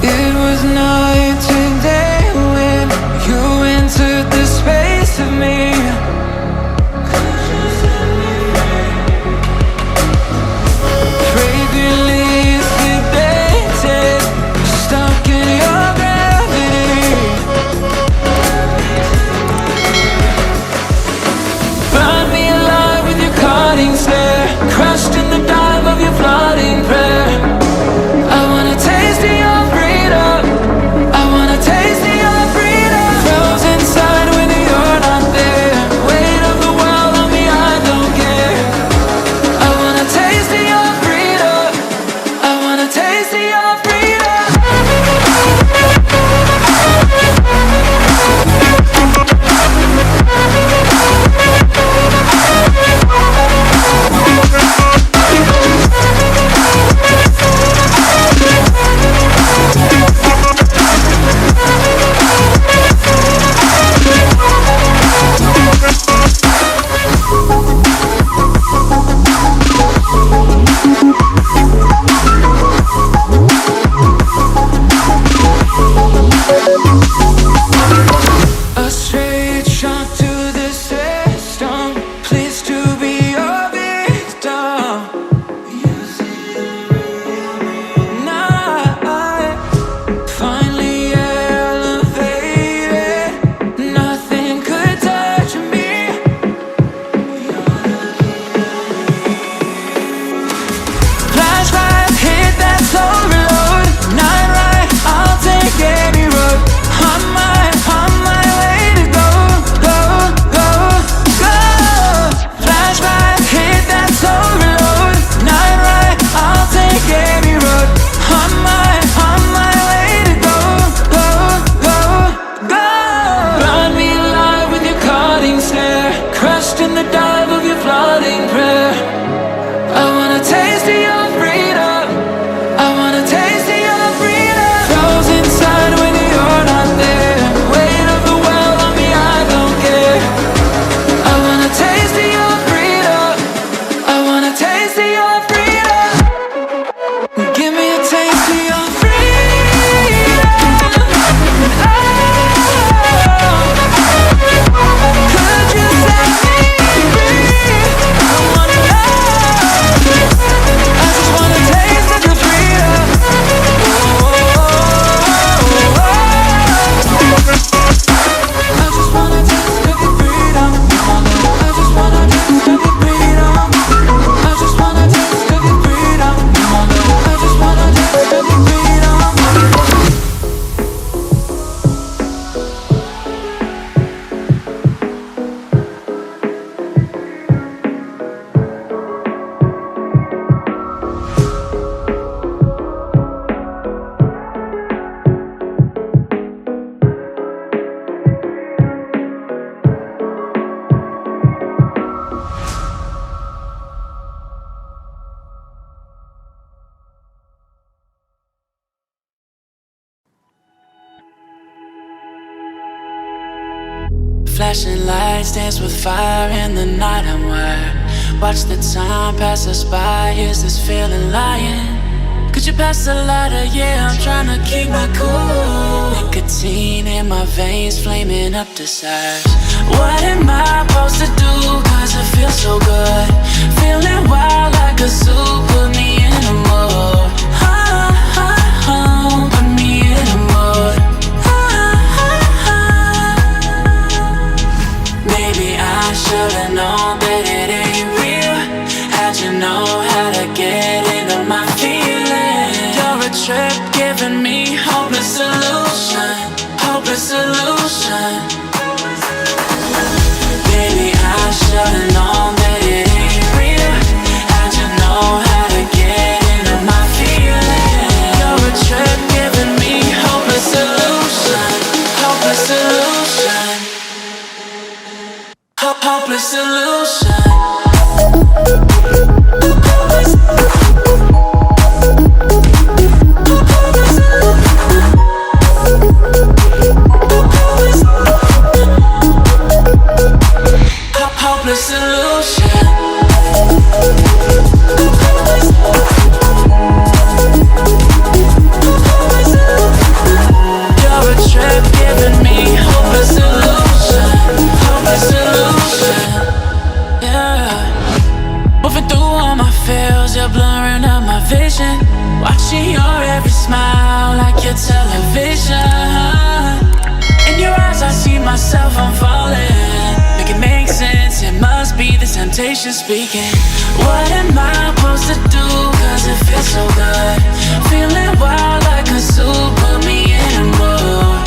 It was night and day when you entered the space of me. Fragrantly sedated, stuck in your gravity. Burn me alive with your cutting stare, crushed in the dive of your flooding prayer. I wanna taste of your freedom, I wanna taste of your freedom. Froze inside when you're not there, weight of the world on me, I don't care. I wanna taste of your freedom, I wanna taste of your freedom. A straight shot to the system, pleased to be your victim. Now I finally elevated, nothing could touch me. Flashlights hit that slow reload, night ride, I'll take any road. On my way to go, go, go, go. Flashlights hit that slow reload, night ride, I'll take any road. On my way to go, go, go, go. Burn me alive with your cutting stare, crushed in the dive of your flooding prayer. I wanna taste of your freedom, I wanna taste of your freedom. Froze inside when you're not there, weight of the world on me, I don't care. I wanna taste of your freedom, I wanna taste of your freedom. Give me a taste of your freedom. Oh, could you set me free? I wanna know. I just wanna taste of your freedom. I just wanna taste of your freedom. I just wanna taste of your freedom. I just wanna taste of your freedom. I just wanna taste of your freedom. Flashing lights dance with fire in the night, I'm wired. Watch the time pass us by, is this feeling lying? Could you pass the lighter? Yeah, I'm trying to keep my cool. Nicotine in my veins, flaming up desires. What am I supposed to do? Cause it feels so good. Feeling wild like a zoo, put me in a mood. Put me in a mood. Maybe I should've known that it ain't real. How'd you know how to get into my feelings? You're a trip giving me hopeless solution, hopeless solution. Baby, I should've known that it ain't real. How'd you know how to get into my feelings? You're a trip giving me hopeless solution, hopeless solution. Hopeless solution. Hopeless solution. your television. In your eyes I see myself, I'm falling. Make it make sense, it must be the temptation speaking. What am I supposed to do, cause it feels so good? Feeling wild like a zoo, put me in a mood.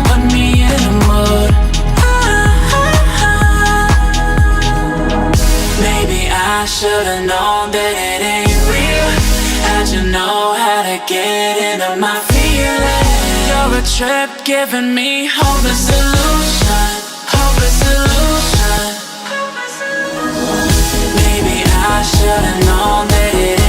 Put me in a mood. Maybe I should've known that it ain't real. How'd you know how to get into my feelings? You're a trip giving me hopeless illusion. Hopeless illusion. Maybe I should've known that it